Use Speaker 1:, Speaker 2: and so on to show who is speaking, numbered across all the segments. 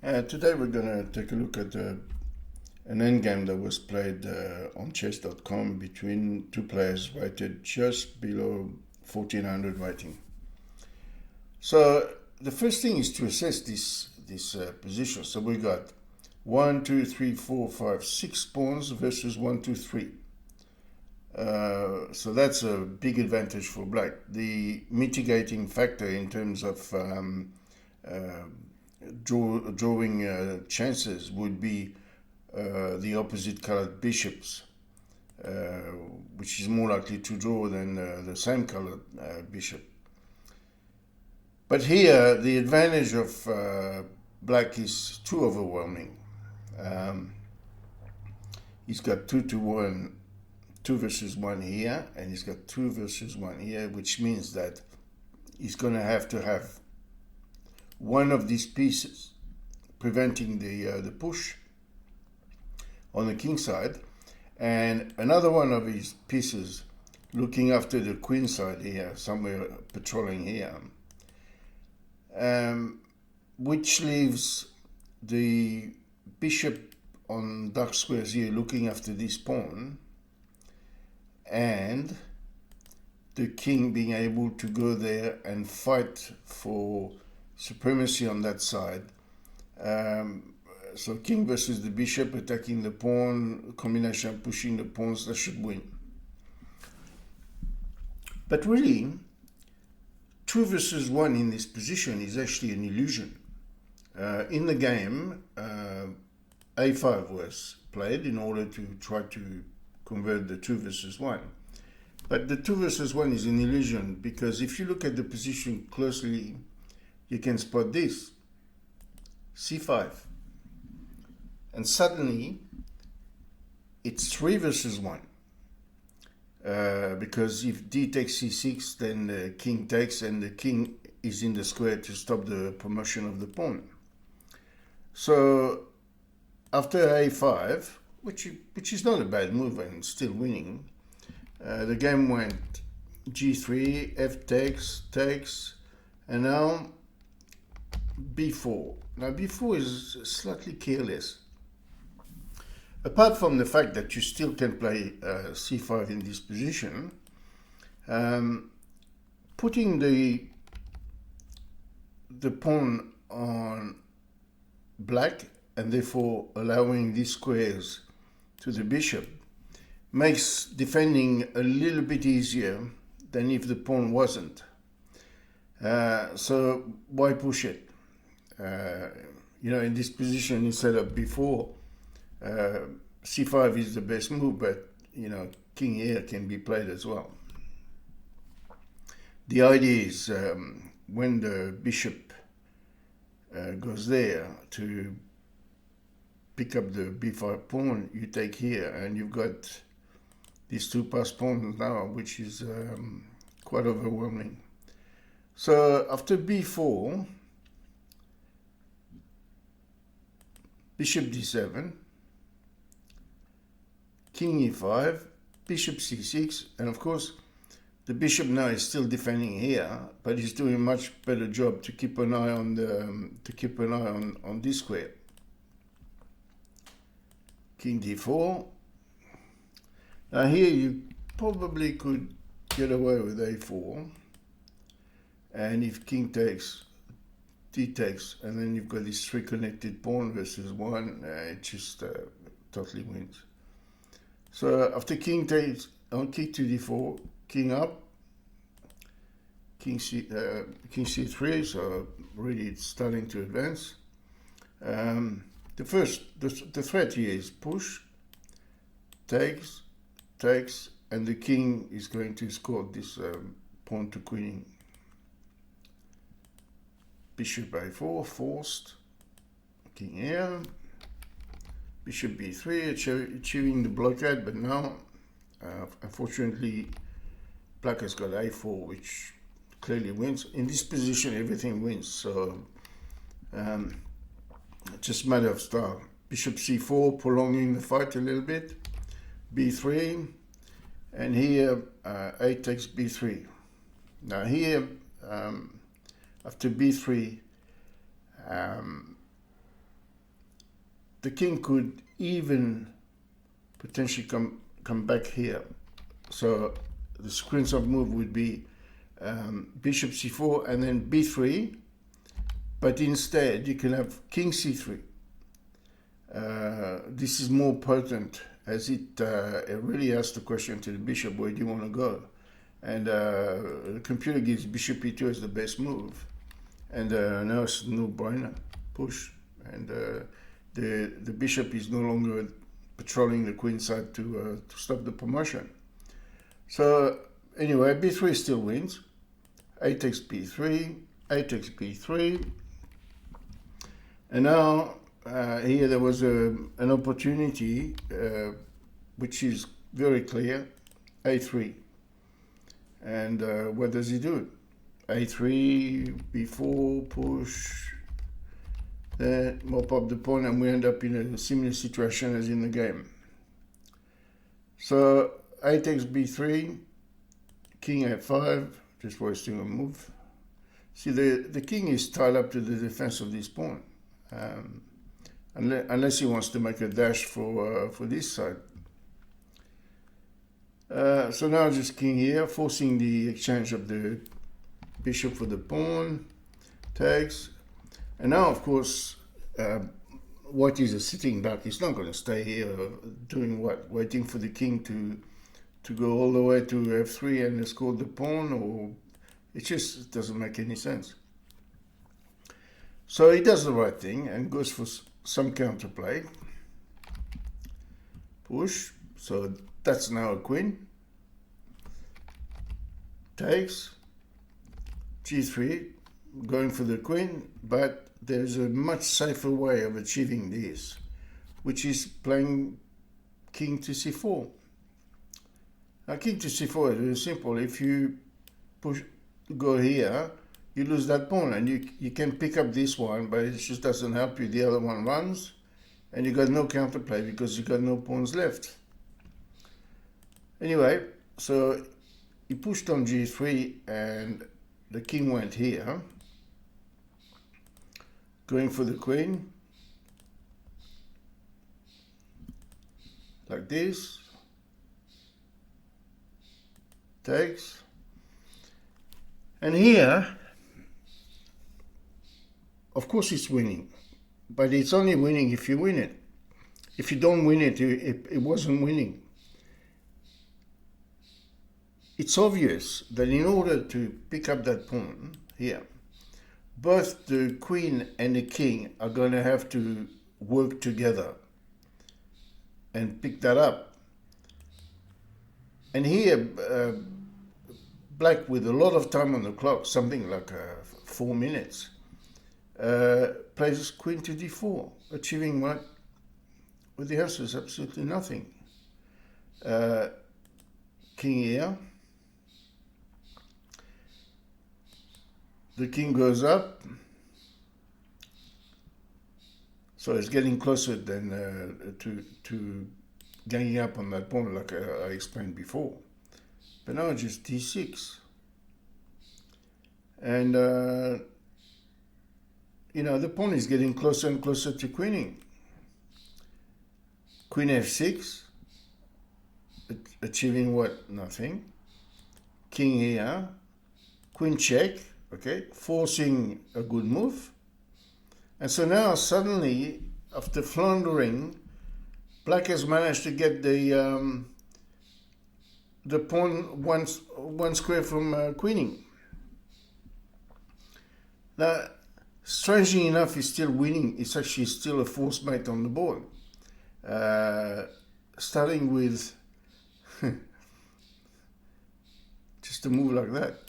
Speaker 1: Today we're going to take a look at an endgame that was played on chess.com between two players rated just below 1400 rating. So the first thing is to assess this position. So we got 1, 2, 3, 4, 5, 6 pawns versus 1, 2, 3. So that's a big advantage for black. The mitigating factor in terms of drawing chances would be the opposite colored bishops, which is more likely to draw than the same colored bishop. But here the advantage of black is too overwhelming. He's got 2 to 1, 2 versus 1 here, and he's got 2 versus 1 here, which means that he's going to have one of these pieces preventing the push on the king side, and another one of his pieces looking after the queen side here, somewhere patrolling here, which leaves the bishop on dark squares here looking after this pawn, and the king being able to go there and fight for supremacy on that side. So king versus the bishop, attacking the pawn, combination pushing the pawns, that should win. But really, 2 versus 1 in this position is actually an illusion. In the game, a5 was played in order to try to convert the 2 versus 1. But the 2 versus 1 is an illusion, because if you look at the position closely, you can spot this, c5. And suddenly, it's 3 versus 1. Because if d takes c6, then the king takes, and the king is in the square to stop the promotion of the pawn. So after a5, which is not a bad move and still winning, the game went g3, f takes, and now b4. Now b4 is slightly careless. Apart from the fact that you still can play c5 in this position, putting the pawn on black and therefore allowing these squares to the bishop makes defending a little bit easier than if the pawn wasn't. So why push it? In this position instead of b4, c5 is the best move, but king here can be played as well. The idea is when the bishop goes there to pick up the b5 pawn, you take here, and you've got these 2 passed pawns now, which is quite overwhelming. So after b4, bishop d7, king e5, bishop c6, and of course the bishop now is still defending here, but he's doing a much better job to keep an eye on on this square. King d4. Now here you probably could get away with a4, and if king takes, d takes, and then you've got this 3 connected pawn versus 1, it just totally wins. So after king takes, on king to d4, king up, king c3, so really it's starting to advance. The threat here is push, takes, and the king is going to score this pawn to queen. Bishop a4, forced, king here, bishop b3, achieving the blockade, but now, unfortunately, black has got a4, which clearly wins. In this position, everything wins, so just a matter of style. Bishop c4, prolonging the fight a little bit, b3, and here a takes b3. Now here, after b3, the king could even potentially come back here. So the sequence of move would be bishop c4 and then b3, but instead you can have king c3. This is more potent, as it really asks the question to the bishop, where do you want to go? And the computer gives bishop e2 as the best move, and now it's no brainer, push, and the bishop is no longer patrolling the queen side to stop the promotion. So anyway, b3 still wins. A takes b3, a takes b3, and now here there was an opportunity which is very clear, a3. And what does he do? a3, b4, push, then mop up the pawn, and we end up in a similar situation as in the game. So a takes b3, king f5, just wasting a move. See, the king is tied up to the defense of this pawn, unless he wants to make a dash for this side. So now just king here, forcing the exchange of the bishop for the pawn, takes. And now, of course, white is sitting back. He's not going to stay here doing what? Waiting for the king to go all the way to f3 and escort the pawn, or it just doesn't make any sense. So he does the right thing and goes for some counterplay. Push. So that's now a queen. Takes. g3, going for the queen, but there's a much safer way of achieving this, which is playing king to c4. Now king to c4 is very simple. If you go here, you lose that pawn, and you can pick up this one, but it just doesn't help you. The other one runs, and you got no counterplay because you got no pawns left. Anyway, so he pushed on g3, and the king went here, going for the queen, like this, takes, and here, of course it's winning, but it's only winning if you win it. If you don't win it, it wasn't winning. It's obvious that in order to pick up that pawn here, both the queen and the king are going to have to work together and pick that up. And here, black, with a lot of time on the clock, something like 4 minutes, plays queen to d4, achieving what? Well, the answer is absolutely nothing. King here. The king goes up, so it's getting closer than to ganging up on that pawn, like I explained before. But now just d6, and you know, the pawn is getting closer and closer to queening. Queen f6, achieving what? Nothing. King here, queen check. Okay, forcing a good move. And so now suddenly, after floundering, black has managed to get the pawn one square from queening. Now, strangely enough, he's still winning. It's actually still a force mate on the board. Starting with just a move like that.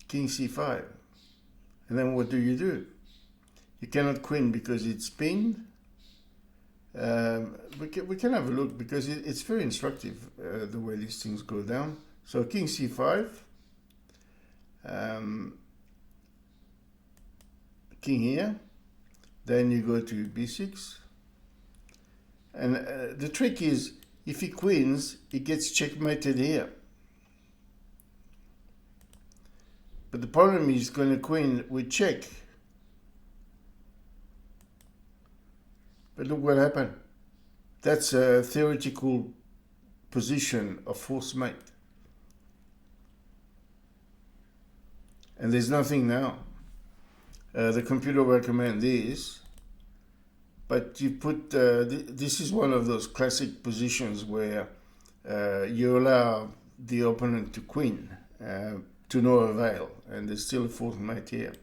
Speaker 1: King c5, and then what do? You cannot queen because it's pinned. We can have a look because it's very instructive the way these things go down. So king c5, king here, then you go to b6, and the trick is if he queens, he gets checkmated here. But the problem is going to queen with check. But look what happened. That's a theoretical position of force mate. And there's nothing now. The computer recommend this, but you put, this is one of those classic positions where you allow the opponent to queen to no avail, and there's still a force mate here.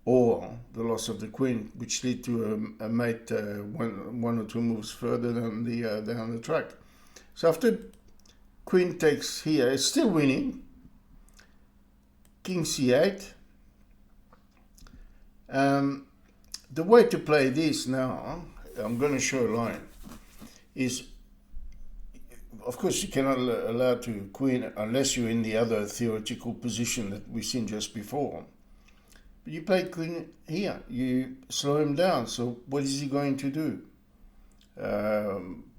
Speaker 1: Or the loss of the queen, which lead to a mate one or two moves further down the track. So after queen takes here, it's still winning. King c8. The way to play this now, I'm going to show a line, is, of course, you cannot allow to queen unless you're in the other theoretical position that we've seen just before. But you play queen here, you slow him down. So what is he going to do?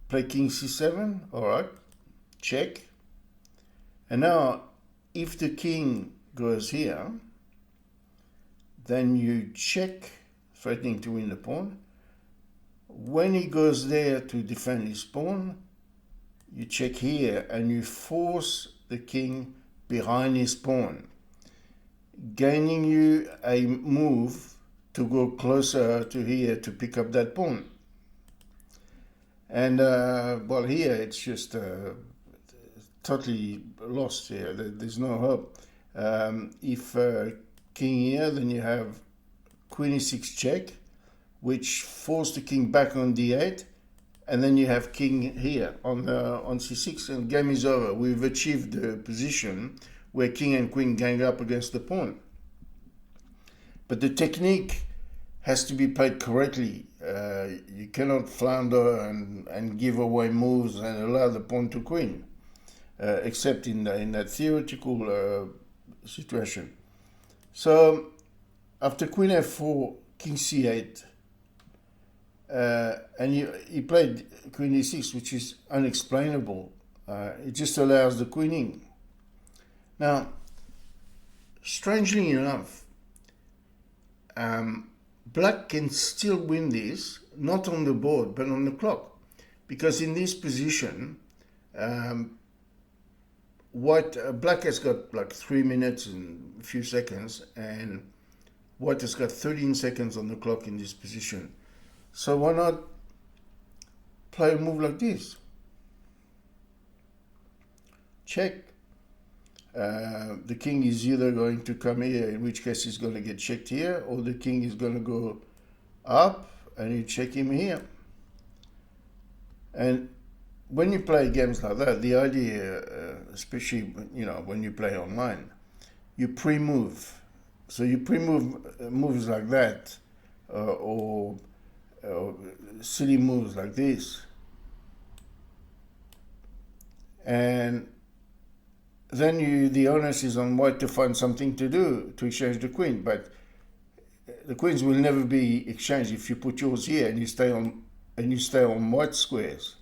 Speaker 1: Play king c7, all right, check. And now, if the king goes here, then you check, threatening to win the pawn. When he goes there to defend his pawn, you check here and you force the king behind his pawn, gaining you a move to go closer to here to pick up that pawn. And well, here it's just totally lost here. There's no hope. If king here, then you have queen e6 check, which forced the king back on d8, and then you have king here on c6, and game is over. We've achieved the position where king and queen gang up against the pawn. But the technique has to be played correctly. You cannot flounder and give away moves and allow the pawn to queen, except in that theoretical situation. So after queen f4, king c8, and he played queen e6, which is unexplainable. It just allows the queening. Now, strangely enough, black can still win this, not on the board, but on the clock. Because in this position, black has got like 3 minutes and a few seconds, and white has got 13 seconds on the clock in this position. So why not play a move like this? Check. The king is either going to come here, in which case he's going to get checked here, or the king is going to go up and you check him here. And when you play games like that, the idea, especially when you play online, you pre-move. So you pre-move moves like that, or silly moves like this, and then the onus is on white to find something to do to exchange the queen. But the queens will never be exchanged if you put yours here and you stay on white squares.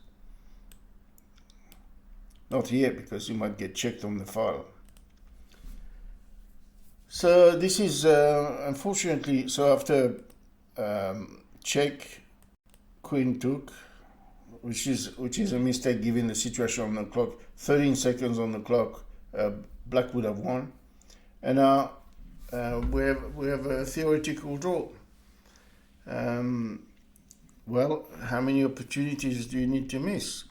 Speaker 1: Not here, because you might get checked on the file. So this is unfortunately, so after check, queen took, which is a mistake given the situation on the clock. 13 seconds on the clock, black would have won, and now we have a theoretical draw. Well, how many opportunities do you need to miss?